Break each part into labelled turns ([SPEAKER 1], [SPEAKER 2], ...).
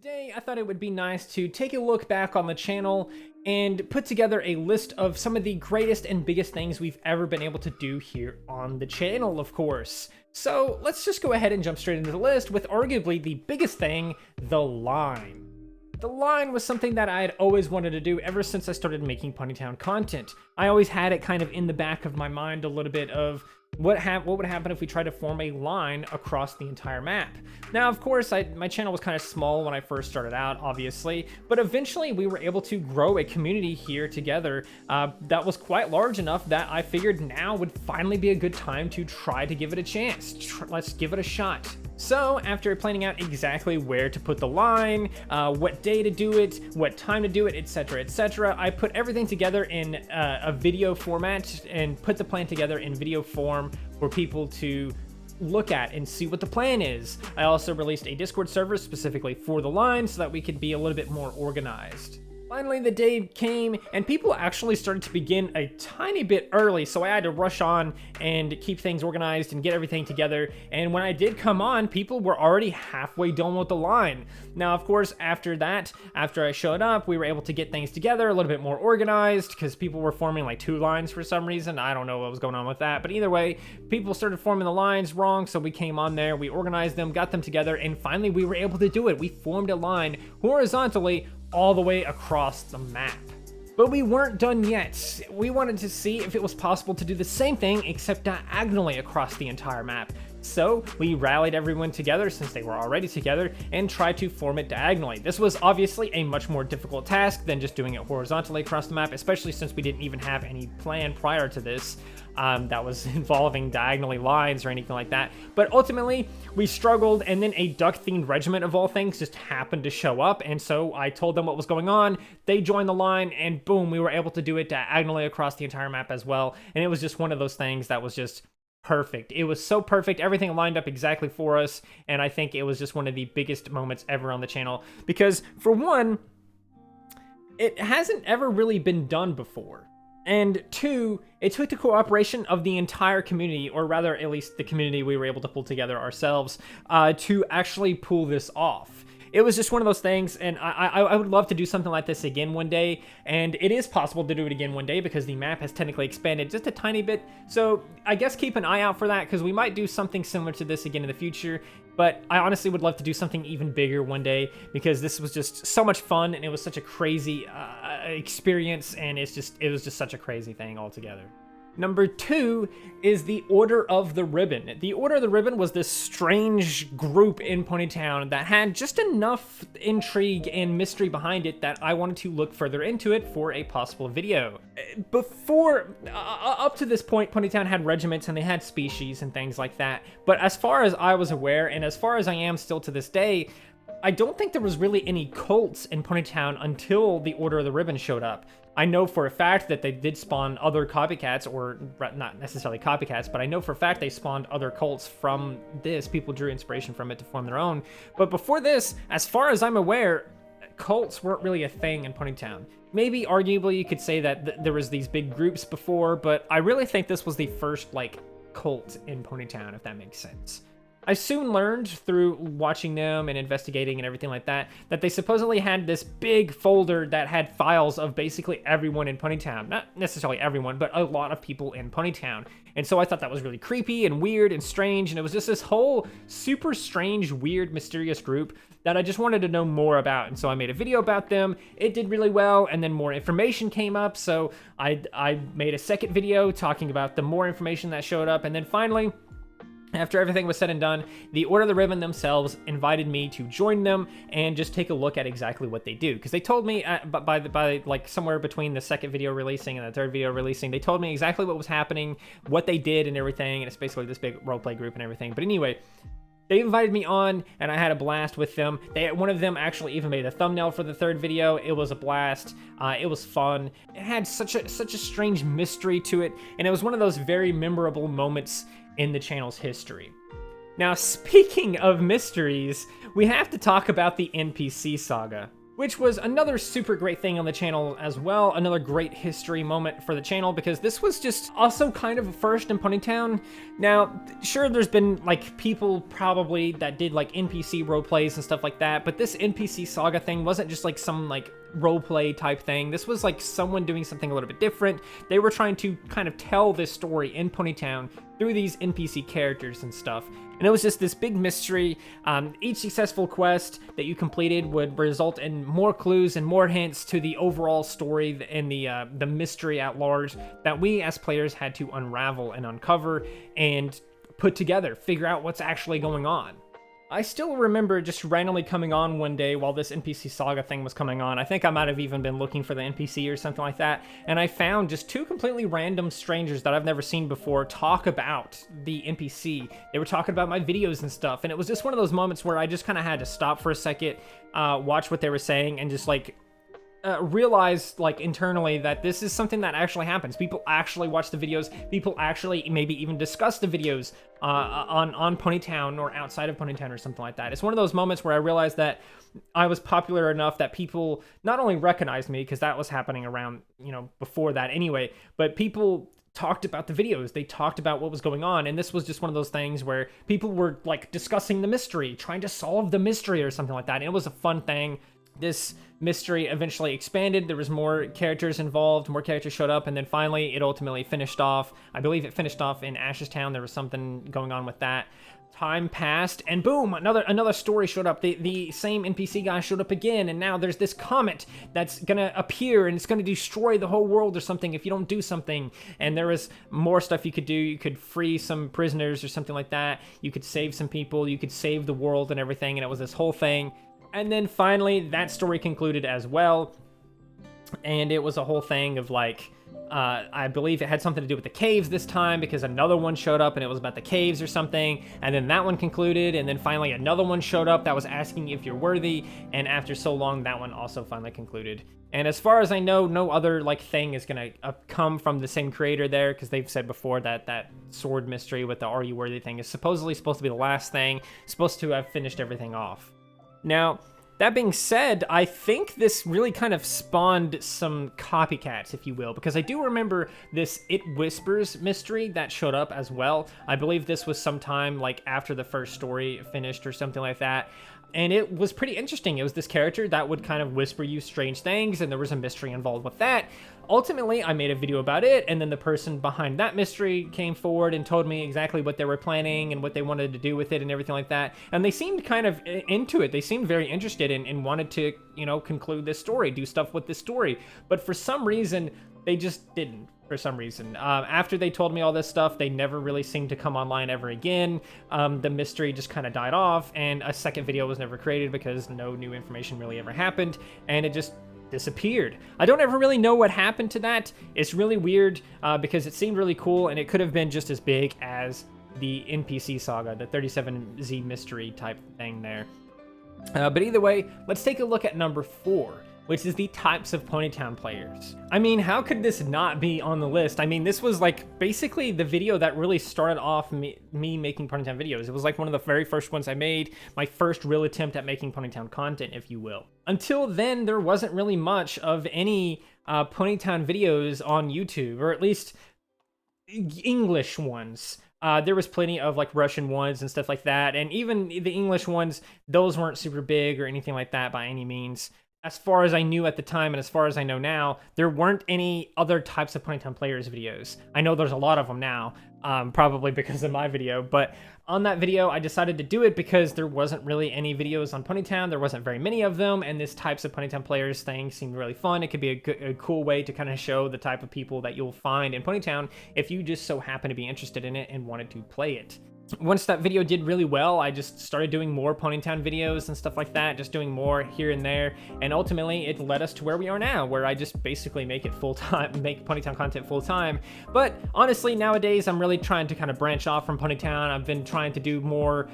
[SPEAKER 1] Today, I thought it would be nice to take a look back on the channel and put together a list of some of the greatest and biggest things we've ever been able to do here on the channel, of course. So let's just go ahead and jump straight into the list with arguably the biggest thing, the line. The line was something that I had always wanted to do ever since I started making ponytown content. I always had it kind of in the back of my mind a little bit of what would happen if we tried to form a line across the entire map. Now, of course, my channel was kind of small when I first started out, obviously, but eventually we were able to grow a community here together that was quite large enough that I figured now would finally be a good time to try to give it a chance. Let's give it a shot. So after planning out exactly where to put the line, what day to do it, what time to do it, etc., I put everything together in a video format and put the plan together in video form for people to look at and see what the plan is. I also released a Discord server specifically for the line so that we could be a little bit more organized. Finally, the day came, and people actually started to begin a tiny bit early, so I had to rush on and keep things organized and get everything together. And when I did come on, people were already halfway done with the line. Now, of course, after I showed up, we were able to get things together a little bit more organized because people were forming like 2 lines for some reason. I don't know what was going on with that, but either way, people started forming the lines wrong, so we came on there, we organized them, got them together, and finally we were able to do it. We formed a line horizontally all the way across the map. But we weren't done yet. We wanted to see if it was possible to do the same thing except diagonally across the entire map. So we rallied everyone together since they were already together and tried to form it diagonally. This was obviously a much more difficult task than just doing it horizontally across the map, especially since we didn't even have any plan prior to this that was involving diagonally lines or anything like that. But ultimately, we struggled, and then a duck-themed regiment of all things just happened to show up, and so I told them what was going on. They joined the line, and boom, we were able to do it diagonally across the entire map as well. And it was just one of those things that was just perfect. It was so perfect. Everything lined up exactly for us, and I think it was just one of the biggest moments ever on the channel because, for one, it hasn't ever really been done before. And 2, it took the cooperation of the entire community, or rather, at least the community we were able to pull together ourselves, to actually pull this off. It was just one of those things, and I would love to do something like this again one day, and it is possible to do it again one day because the map has technically expanded just a tiny bit, so I guess keep an eye out for that because we might do something similar to this again in the future, but I honestly would love to do something even bigger one day because this was just so much fun, and it was such a crazy experience, and it was just such a crazy thing altogether. Number 2 is the Order of the Ribbon. The Order of the Ribbon was this strange group in Ponytown that had just enough intrigue and mystery behind it that I wanted to look further into it for a possible video. Up to this point, Ponytown had regiments and they had species and things like that, but as far as I was aware, and as far as I am still to this day, I don't think there was really any cults in Ponytown until the Order of the Ribbon showed up. I know for a fact that they did spawn other copycats, or not necessarily copycats, but I know for a fact they spawned other cults from this. People drew inspiration from it to form their own. But before this, as far as I'm aware, cults weren't really a thing in Ponytown. Maybe arguably you could say that there was these big groups before, but I really think this was the first, like, cult in Ponytown, if that makes sense. I soon learned through watching them and investigating and everything like that they supposedly had this big folder that had files of basically everyone in Ponytown. Not necessarily everyone, but a lot of people in Ponytown. And so I thought that was really creepy and weird and strange, and it was just this whole super strange, weird, mysterious group that I just wanted to know more about. And so I made a video about them. It did really well, and then more information came up, so I made a second video talking about the more information that showed up, and then finally, after everything was said and done, the Order of the Ribbon themselves invited me to join them and just take a look at exactly what they do. Because they told me, by like somewhere between the second video releasing and the third video releasing, they told me exactly what was happening, what they did and everything, and it's basically this big roleplay group and everything. But anyway, they invited me on, and I had a blast with them. One of them actually even made a thumbnail for the third video. It was a blast. It was fun. It had such a strange mystery to it, and it was one of those very memorable moments in the channel's history. Now, speaking of mysteries, we have to talk about the NPC Saga, which was another super great thing on the channel as well. Another great history moment for the channel, because this was just also kind of a first in Ponytown. Now, sure, there's been like people probably that did like NPC roleplays and stuff like that, but this NPC Saga thing wasn't just like some like roleplay type thing. This was like someone doing something a little bit different. They were trying to kind of tell this story in Ponytown through these NPC characters and stuff. And it was just this big mystery. Each successful quest that you completed would result in more clues and more hints to the overall story and the mystery at large that we as players had to unravel and uncover and put together, figure out what's actually going on. I still remember just randomly coming on one day while this NPC Saga thing was coming on. I think I might have even been looking for the NPC or something like that, and I found just two completely random strangers that I've never seen before talk about the NPC. They were talking about my videos and stuff, and it was just one of those moments where I just kind of had to stop for a second, watch what they were saying, and just like realize like internally that this is something that actually happens. People actually watch the videos. People actually maybe even discuss the videos on Ponytown or outside of Ponytown or something like that. It's one of those moments where I realized that I was popular enough that people not only recognized me, because that was happening around, you know, before that anyway, but people talked about the videos. They talked about what was going on, and this was just one of those things where people were like discussing the mystery, trying to solve the mystery or something like that, and it was a fun thing. This mystery eventually expanded. There was more characters involved, more characters showed up, and then finally it ultimately finished off. I believe it finished off in Ashtown. There was something going on with that. Time passed, and boom, another story showed up. The same NPC guy showed up again, and now there's this comet that's gonna appear, and it's gonna destroy the whole world or something if you don't do something. And there was more stuff you could do. You could free some prisoners or something like that. You could save some people. You could save the world and everything, and it was this whole thing. And then finally, that story concluded as well. And it was a whole thing of like, I believe it had something to do with the caves this time, because another one showed up and it was about the caves or something. And then that one concluded. And then finally another one showed up that was asking if you're worthy. And after so long, that one also finally concluded. And as far as I know, no other like thing is going to come from the same creator there, because they've said before that that sword mystery with the Are You Worthy thing is supposedly supposed to be the last thing, supposed to have finished everything off. Now, that being said, I think this really kind of spawned some copycats, if you will, because I do remember this It Whispers mystery that showed up as well. I believe this was sometime like after the first story finished or something like that. And it was pretty interesting. It was this character that would kind of whisper you strange things, and there was a mystery involved with that. Ultimately, I made a video about it, and then the person behind that mystery came forward and told me exactly what they were planning and what they wanted to do with it and everything like that. And they seemed kind of into it. They seemed very interested and wanted to, you know, conclude this story, do stuff with this story. But for some reason, they just didn't. For some reason. After they told me all this stuff, they never really seemed to come online ever again. The mystery just kind of died off, and a second video was never created because no new information really ever happened, and it just disappeared. I don't ever really know what happened to that. It's really weird because it seemed really cool, and it could have been just as big as the NPC Saga, the 37Z mystery type thing there. But either way, let's take a look at number 4. Which is the types of Ponytown players. I mean, how could this not be on the list? I mean, this was like basically the video that really started off me making Ponytown videos. It was like one of the very first ones I made, my first real attempt at making Ponytown content, if you will. Until then, there wasn't really much of any Ponytown videos on YouTube, or at least English ones. There was plenty of like Russian ones and stuff like that, and even the English ones, those weren't super big or anything like that by any means. As far as I knew at the time, and as far as I know now, there weren't any other types of Ponytown players videos. I know there's a lot of them now, probably because of my video, but on that video, I decided to do it because there wasn't really any videos on Ponytown. There wasn't very many of them, and this types of Ponytown players thing seemed really fun. It could be a cool way to kind of show the type of people that you'll find in Ponytown if you just so happen to be interested in it and wanted to play it. Once that video did really well, I just started doing more Ponytown videos and stuff like that, just doing more here and there, and ultimately it led us to where we are now, where I just basically make it full-time, make Ponytown content full-time. But honestly, nowadays I'm really trying to kind of branch off from Ponytown. I've been trying to do more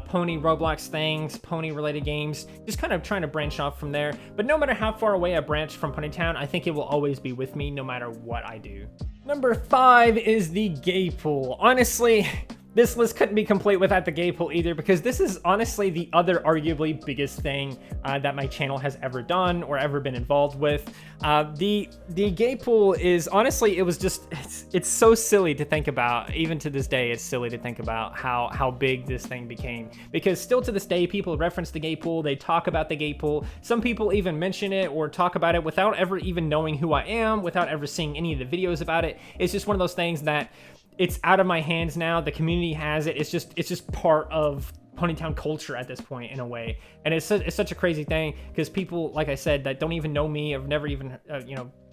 [SPEAKER 1] pony Roblox things, pony-related games, just kind of trying to branch off from there. But no matter how far away I branch from Ponytown, I think it will always be with me no matter what I do. Number 5 is the gay pool. Honestly, this list couldn't be complete without the gay pool either, because this is honestly the other arguably biggest thing that my channel has ever done or ever been involved with. The gay pool is honestly, it was just, it's so silly to think about. Even to this day, it's silly to think about how big this thing became, because still to this day, people reference the gay pool, they talk about the gay pool. Some people even mention it or talk about it without ever even knowing who I am, without ever seeing any of the videos about it. It's just one of those things that it's out of my hands now. The community has it. It's just part of ponytown culture at this point, in a way. And it's such a crazy thing, because people, like I said, that don't even know me, have never even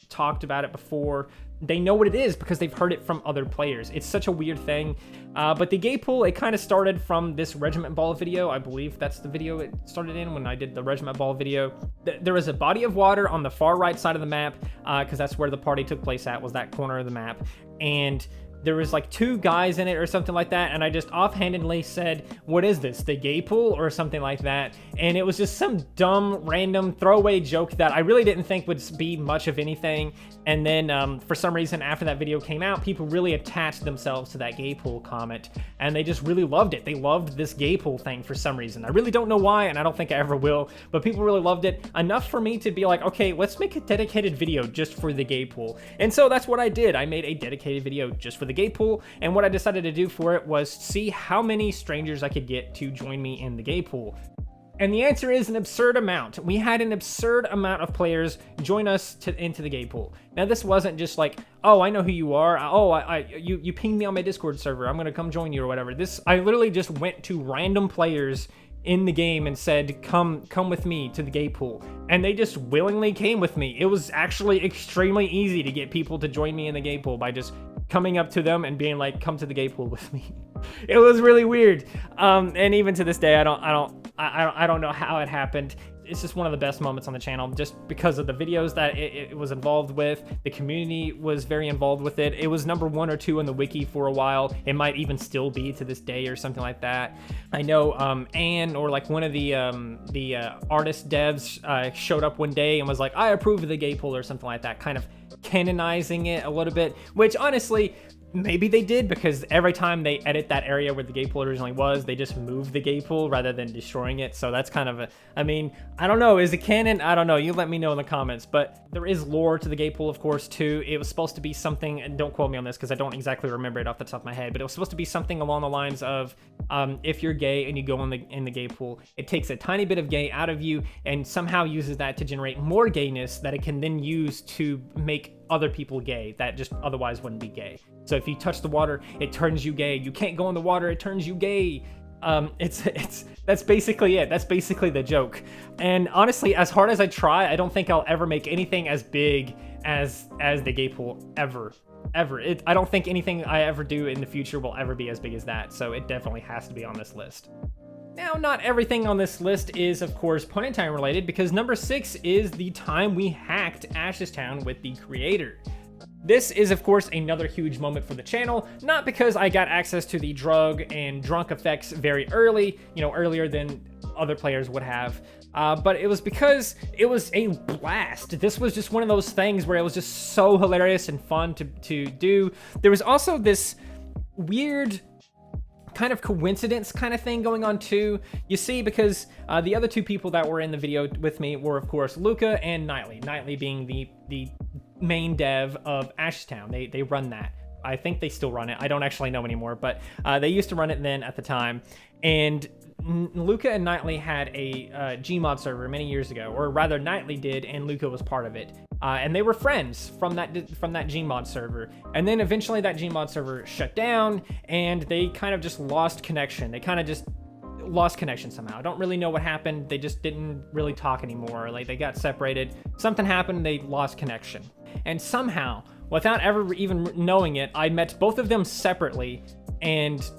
[SPEAKER 1] talked about it before, they know what it is because they've heard it from other players. It's such a weird thing. But the gay pool, it kind of started from this regiment ball video. I believe that's the video it started in, when I did the regiment ball video. There was a body of water on the far right side of the map, because that's where the party took place at, was that corner of the map. And there was like 2 guys in it or something like that, and I just offhandedly said, what is this, the gay pool, or something like that? And it was just some dumb random throwaway joke that I really didn't think would be much of anything. And then for some reason, after that video came out, people really attached themselves to that gay pool comment, and they just really loved it. They loved this gay pool thing for some reason. I really don't know why, and I don't think I ever will, but people really loved it enough for me to be like, okay, let's make a dedicated video just for the gay pool. And so that's what I did. I made a dedicated video just for the gay pool, and what I decided to do for it was see how many strangers I could get to join me in the gay pool. And the answer is an absurd amount. We had an absurd amount of players join us into the gay pool. Now, this wasn't just like, oh, I know who you are. Oh, you pinged me on my Discord server. I'm gonna come join you or whatever. I literally just went to random players in the game and said, come with me to the gay pool, and they just willingly came with me. It was actually extremely easy to get people to join me in the gay pool by just coming up to them and being like, come to the gay pool with me. It was really weird, and even to this day, I don't know how it happened. It's just one of the best moments on the channel, just because of the videos that it was involved with. The community was very involved with it. It was number 1 or 2 on the wiki for a while. It might even still be to this day or something like that. I know Anne, or like one of the artist devs, showed up one day and was like, I approve of the gay pool or something like that, kind of canonizing it a little bit, which honestly, maybe they did, because every time they edit that area where the gay pool originally was, they just move the gay pool rather than destroying it. So that's kind of I mean, I don't know. Is it canon? I don't know. You let me know in the comments. But there is lore to the gay pool, of course, too. It was supposed to be something, and don't quote me on this because I don't exactly remember it off the top of my head, but it was supposed to be something along the lines of, if you're gay and you go in the gay pool, it takes a tiny bit of gay out of you and somehow uses that to generate more gayness that it can then use to make other people gay that just otherwise wouldn't be gay. So if you touch the water, it turns you gay. You can't go in the water, it turns you gay. That's basically it. That's basically the joke. And honestly, as hard as I try, I don't think I'll ever make anything as big as the gay pool ever. I don't think anything I ever do in the future will ever be as big as that. So it definitely has to be on this list. Now, not everything on this list is, of course, ponytown related, because number 6 is the time we hacked Ashtown with the creator. This is, of course, another huge moment for the channel, not because I got access to the drug and drunk effects very early, earlier than other players would have, but it was because it was a blast. This was just one of those things where it was just so hilarious and fun to do. There was also this weird kind of coincidence kind of thing going on too. You see, because the other 2 people that were in the video with me were, of course, Luca and Nightly. Nightly being the main dev of Ashtown. They run that. I think they still run it. I don't actually know anymore, but they used to run it then at the time. And Luca and Nightly had a Gmod server many years ago, or rather Nightly did, and Luca was part of it. And they were friends from that Gmod server. And then eventually that Gmod server shut down, and they kind of just lost connection. They kind of just lost connection somehow. I don't really know what happened. They just didn't really talk anymore. Like, they got separated. Something happened, they lost connection. And somehow, without ever even knowing it, I met both of them separately, and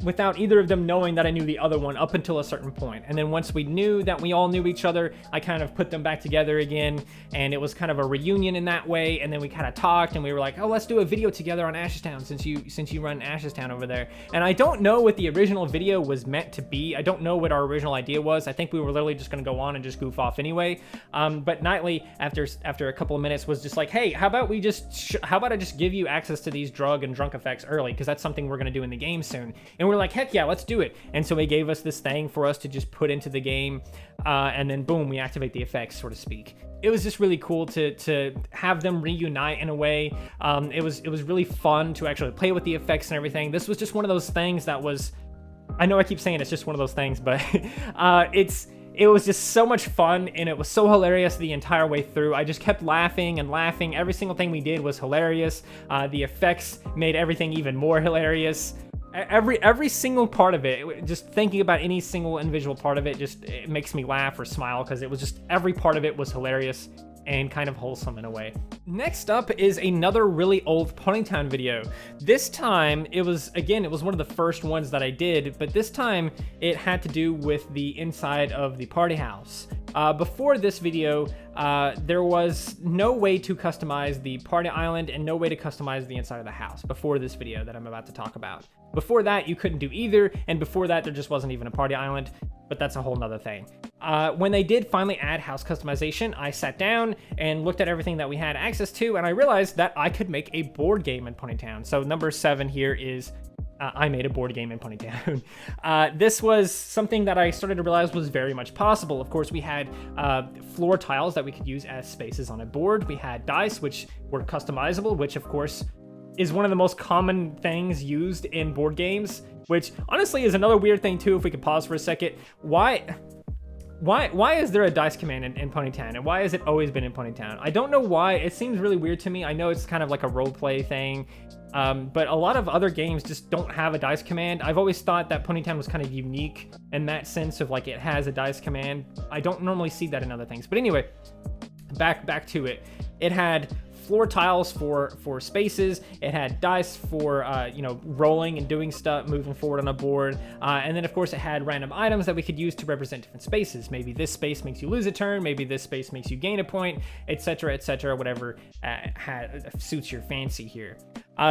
[SPEAKER 1] without either of them knowing that I knew the other one up until a certain point. And then once we knew that we all knew each other, I kind of put them back together again, and it was kind of a reunion in that way. And then we kind of talked, and we were like, oh, let's do a video together on Ashtown since you run Ashtown over there. And I don't know what the original video was meant to be. I don't know what our original idea was. I think we were literally just going to go on and just goof off anyway. But Knightley, after a couple of minutes, was just like, hey, how about I just give you access to these drug and drunk effects early, because that's something we're going to do in the game soon. And we're like, heck yeah, let's do it. And so he gave us this thing for us to just put into the game, and then boom, we activate the effects, so to speak. It was just really cool to have them reunite in a way. It was really fun to actually play with the effects and everything. This was just one of those things that was, I know I keep saying it's just one of those things, but it was just so much fun, and it was so hilarious the entire way through. I just kept laughing and laughing. Every single thing we did was hilarious. The effects made everything even more hilarious. Every single part of it, just thinking about any single individual part of it, it makes me laugh or smile, because it was just, every part of it was hilarious and kind of wholesome in a way. Next up is another really old ponytown video. This time, it was one of the first ones that I did, but this time it had to do with the inside of the party house. Before this video, there was no way to customize the party island and no way to customize the inside of the house before this video that I'm about to talk about. Before that, you couldn't do either, and before that, there just wasn't even a party island, but that's a whole nother thing. When they did finally add house customization, I sat down and looked at everything that we had access to, and I realized that I could make a board game in Ponytown. So number 7 here is I made a board game in Ponytown. This was something that I started to realize was very much possible. Of course, we had floor tiles that we could use as spaces on a board. We had dice, which were customizable, which of course is one of the most common things used in board games, which honestly is another weird thing too. If we could pause for a second, why is there a dice command in Ponytown, and why has it always been in Ponytown? I don't know why. It seems really weird to me. I know it's kind of like a role play thing, but a lot of other games just don't have a dice command. I've always thought that Ponytown was kind of unique in that sense of like it has a dice command. I don't normally see that in other things. But anyway, back to it. It had floor tiles for spaces. It had dice for rolling and doing stuff, moving forward on a board, and then of course it had random items that we could use to represent different spaces. Maybe this space makes you lose a turn, maybe this space makes you gain a point, etc., whatever suits your fancy here.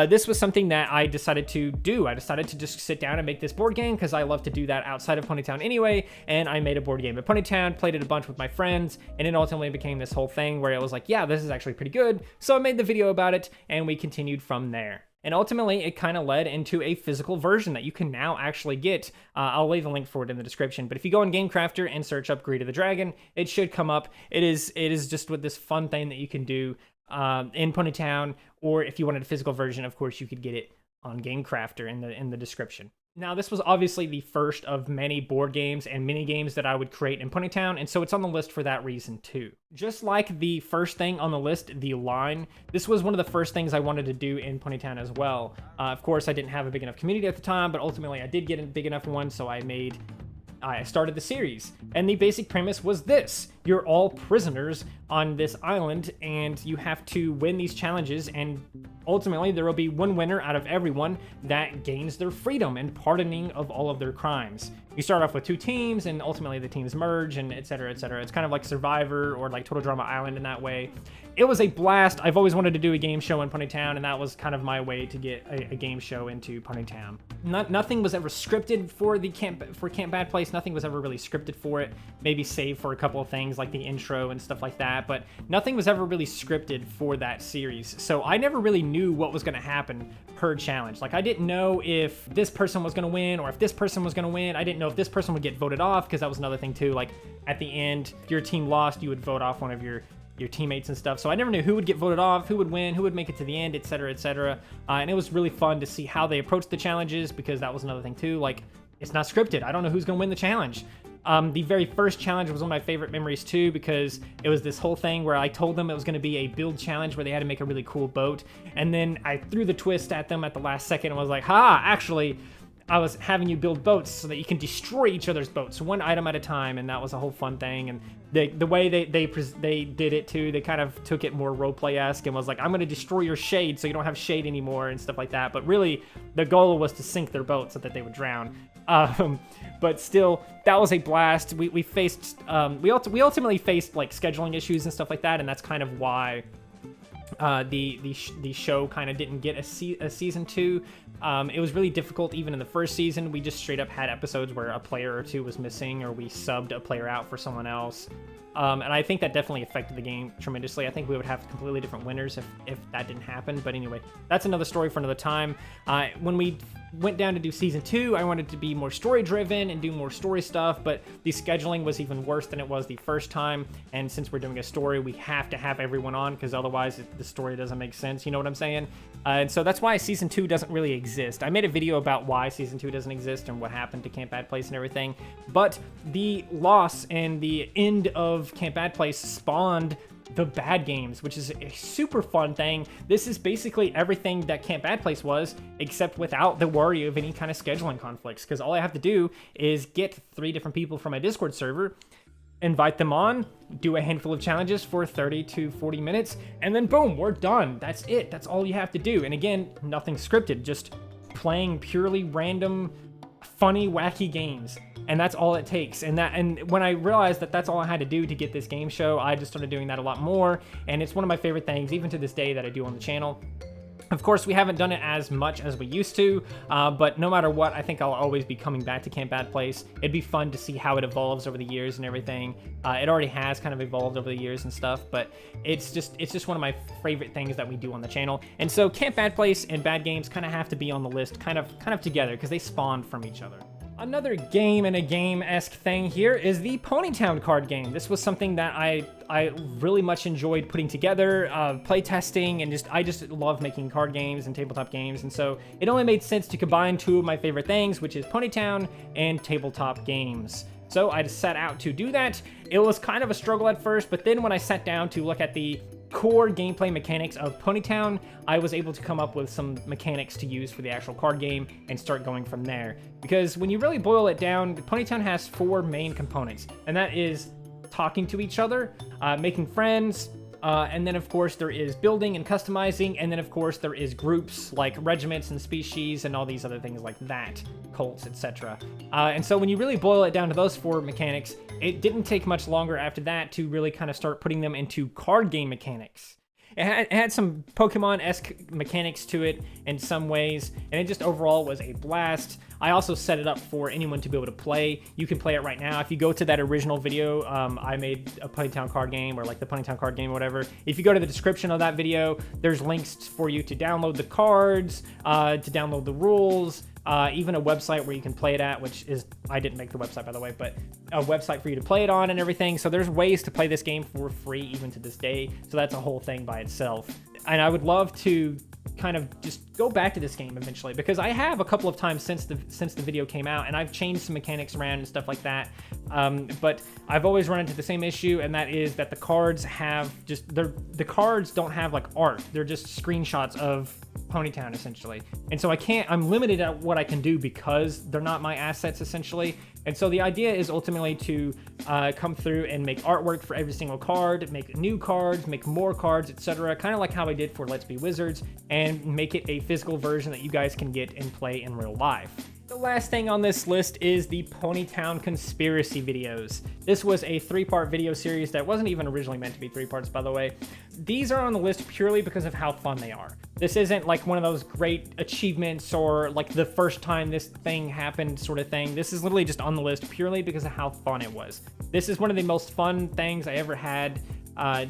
[SPEAKER 1] This was something that I decided to do. I decided to just sit down and make this board game because I love to do that outside of Ponytown anyway, and I made a board game at Ponytown, played it a bunch with my friends, and it ultimately became this whole thing where it was like, yeah, this is actually pretty good. So I made the video about it, and we continued from there. And ultimately, it kind of led into a physical version that you can now actually get. I'll leave a link for it in the description. But if you go on Game Crafter and search up Greed of the Dragon, it should come up. It is just with this fun thing that you can do in Ponytown, or if you wanted a physical version, of course, you could get it on Game Crafter in the description. Now, this was obviously the first of many board games and mini games that I would create in Ponytown, and so it's on the list for that reason too. Just like the first thing on the list, the line, this was one of the first things I wanted to do in Ponytown as well. Of course, I didn't have a big enough community at the time, but ultimately I did get a big enough one, so I started the series. And the basic premise was this: you're all prisoners on this island, and you have to win these challenges, and ultimately there will be one winner out of everyone that gains their freedom and pardoning of all of their crimes. You start off with 2 teams, and ultimately the teams merge, and etc., etc. It's kind of like Survivor or like Total Drama Island in that way. It was a blast. I've always wanted to do a game show in Ponytown, and that was kind of my way to get a game show into Ponytown. Nothing was ever scripted for Camp Bad Place. Nothing was ever really scripted for it. Maybe save for a couple of things like the intro and stuff like that, but nothing was ever really scripted for that series. So I never really knew what was going to happen per challenge. Like, I didn't know if this person was going to win or if this person was going to win. I didn't know if this person would get voted off, because that was another thing too. Like, at the end, if your team lost, you would vote off one of your teammates and stuff. So I never knew who would get voted off, who would win, who would make it to the end, etc., etc. And it was really fun to see how they approached the challenges, because that was another thing too. Like, it's not scripted. I don't know who's going to win the challenge. The very first challenge was one of my favorite memories too, because it was this whole thing where I told them it was going to be a build challenge where they had to make a really cool boat, and then I threw the twist at them at the last second and was like, actually, I was having you build boats so that you can destroy each other's boats, one item at a time, and that was a whole fun thing. And the way they did it too, they kind of took it more roleplay-esque and was like, I'm going to destroy your shade so you don't have shade anymore and stuff like that. But really, the goal was to sink their boat so that they would drown. But still, that was a blast. We faced we ultimately faced like scheduling issues and stuff like that, and that's kind of why the show kind of didn't get a season 2. It was really difficult even in the first season. We just straight up had episodes where a player or two was missing, or we subbed a player out for someone else. And I think that definitely affected the game tremendously. I think we would have completely different winners if that didn't happen. But anyway, that's another story for another time. When we went down to do season 2, I wanted to be more story driven and do more story stuff, but the scheduling was even worse than it was the first time. And since we're doing a story, we have to have everyone on, because otherwise the story doesn't make sense. You know what I'm saying? And so that's why season 2 doesn't really exist. I made a video about why season 2 doesn't exist and what happened to Camp Bad Place and everything. But the loss and the end of Camp Bad Place spawned the Bad Games, which is a super fun thing. This is basically everything that Camp Bad Place was, except without the worry of any kind of scheduling conflicts, because all I have to do is get 3 different people from my Discord server, invite them on, do a handful of challenges for 30 to 40 minutes, and then boom, we're done. That's it. That's all you have to do. And again, nothing scripted, just playing purely random, funny, wacky games. And that's all it takes. And when I realized that that's all I had to do to get this game show, I just started doing that a lot more. And it's one of my favorite things, even to this day, that I do on the channel. Of course, we haven't done it as much as we used to, but no matter what, I think I'll always be coming back to Camp Bad Place. It'd be fun to see how it evolves over the years and everything. It already has kind of evolved over the years and stuff, but it's just one of my favorite things that we do on the channel. And so Camp Bad Place and Bad Games kind of have to be on the list kind of together, because they spawned from each other. Another game and a game-esque thing here is the Ponytown card game. This was something that I really much enjoyed putting together, playtesting, and I just love making card games and tabletop games. And so it only made sense to combine 2 of my favorite things, which is Ponytown and tabletop games. So I just set out to do that. It was kind of a struggle at first, but then when I sat down to look at the core gameplay mechanics of Ponytown, I was able to come up with some mechanics to use for the actual card game and start going from there. Because when you really boil it down, Ponytown has 4 main components, and that is talking to each other, making friends, and then of course there is building and customizing, and then of course there is groups like regiments and species and all these other things like that, cults, etc. And so when you really boil it down to those 4 mechanics, it didn't take much longer after that to really kind of start putting them into card game mechanics. It had some Pokemon-esque mechanics to it in some ways, and it just overall was a blast. I also set it up for anyone to be able to play. You can play it right now. If you go to that original video, I made a Ponytown card game, or like the Ponytown card game or whatever. If you go to the description of that video, there's links for you to download the cards, to download the rules, even a website where you can play it at, which is, I didn't make the website by the way, but a website for you to play it on and everything. So there's ways to play this game for free even to this day. So that's a whole thing by itself. And I would love to kind of just go back to this game eventually, because I have a couple of times since the video came out, and I've changed some mechanics around and stuff like that. But I've always run into the same issue, and that is that the cards have just the cards don't have like art. They're just screenshots of Ponytown essentially. And so I'm limited at what I can do because they're not my assets essentially. And so the idea is ultimately to come through and make artwork for every single card, make new cards, make more cards, etc. Kind of like how I did for Let's Be Wizards, and make it a physical version that you guys can get and play in real life. The last thing on this list is the Ponytown conspiracy videos. This was a 3-part video series that wasn't even originally meant to be 3 parts, by the way. These are on the list purely because of how fun they are. This isn't like one of those great achievements or like the first time this thing happened sort of thing. This is literally just on the list purely because of how fun it was. This is one of the most fun things I ever had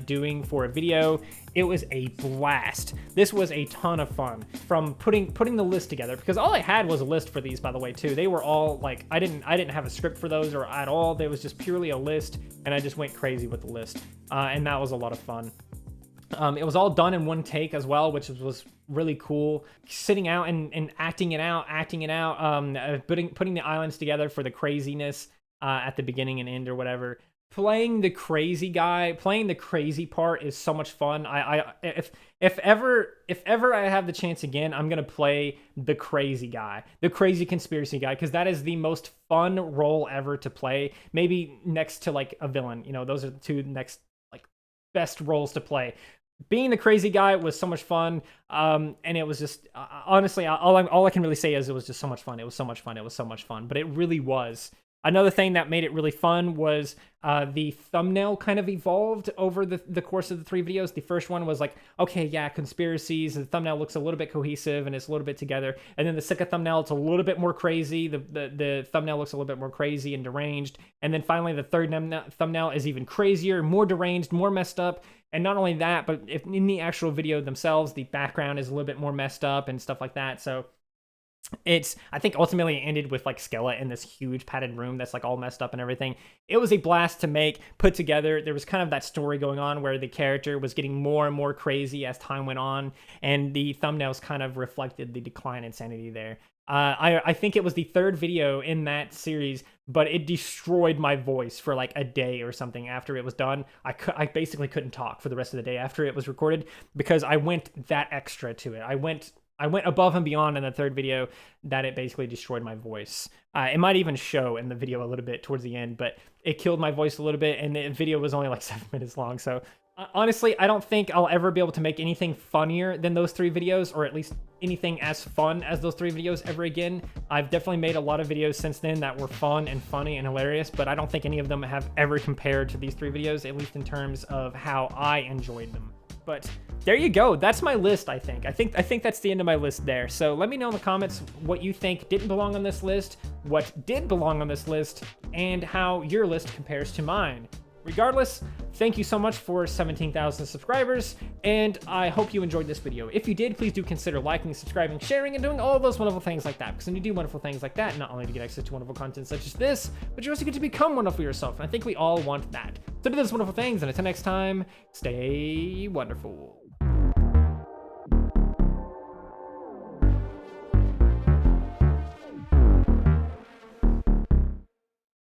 [SPEAKER 1] doing for a video. It was a blast. This was a ton of fun, from putting the list together, because all I had was a list for these, by the way, too. They were all like, I didn't have a script for those or at all. There was just purely a list, and I just went crazy with the list, and that was a lot of fun. It was all done in one take as well, which was really cool. Sitting out and acting it out, putting the islands together for the craziness at the beginning and end or whatever. playing the crazy guy, playing the crazy part is so much fun. If ever I have the chance again, I'm gonna play the crazy guy, the crazy conspiracy guy, because that is the most fun role ever to play. Maybe next to like a villain. You know, those are the two next like best roles to play. Being the crazy guy was so much fun, and it was just honestly all I can really say is it was just so much fun. It was so much fun. It was so much fun. But it really was. Another thing that made it really fun was the thumbnail kind of evolved over the course of the 3 videos. The first one was like, okay, yeah, conspiracies. The thumbnail looks a little bit cohesive and it's a little bit together. And then the second thumbnail, it's a little bit more crazy. The thumbnail looks a little bit more crazy and deranged. And then finally, the third thumbnail is even crazier, more deranged, more messed up. And not only that, but if in the actual video themselves, the background is a little bit more messed up and stuff like that. So I think ultimately it ended with like Skella in this huge padded room that's like all messed up and everything. It was a blast to make, put together. There was kind of that story going on where the character was getting more and more crazy as time went on, and the thumbnails kind of reflected the decline in sanity there. I think it was the 3rd video in that series, but it destroyed my voice for like a day or something after it was done. I basically couldn't talk for the rest of the day after it was recorded because I went that extra to it. I went above and beyond in the 3rd video that it basically destroyed my voice. It might even show in the video a little bit towards the end, but it killed my voice a little bit, and the video was only like 7 minutes long. So honestly, I don't think I'll ever be able to make anything funnier than those 3 videos, or at least anything as fun as those 3 videos ever again. I've definitely made a lot of videos since then that were fun and funny and hilarious, but I don't think any of them have ever compared to these 3 videos, at least in terms of how I enjoyed them. But there you go. That's my list, I think. I think that's the end of my list there. So let me know in the comments what you think didn't belong on this list, what did belong on this list, and how your list compares to mine. Regardless, thank you so much for 17,000 subscribers, and I hope you enjoyed this video. If you did, please do consider liking, subscribing, sharing, and doing all those wonderful things like that, because when you do wonderful things like that, not only do you get access to wonderful content such as this, but you also get to become wonderful yourself, and I think we all want that. So do those wonderful things, and until next time, stay wonderful.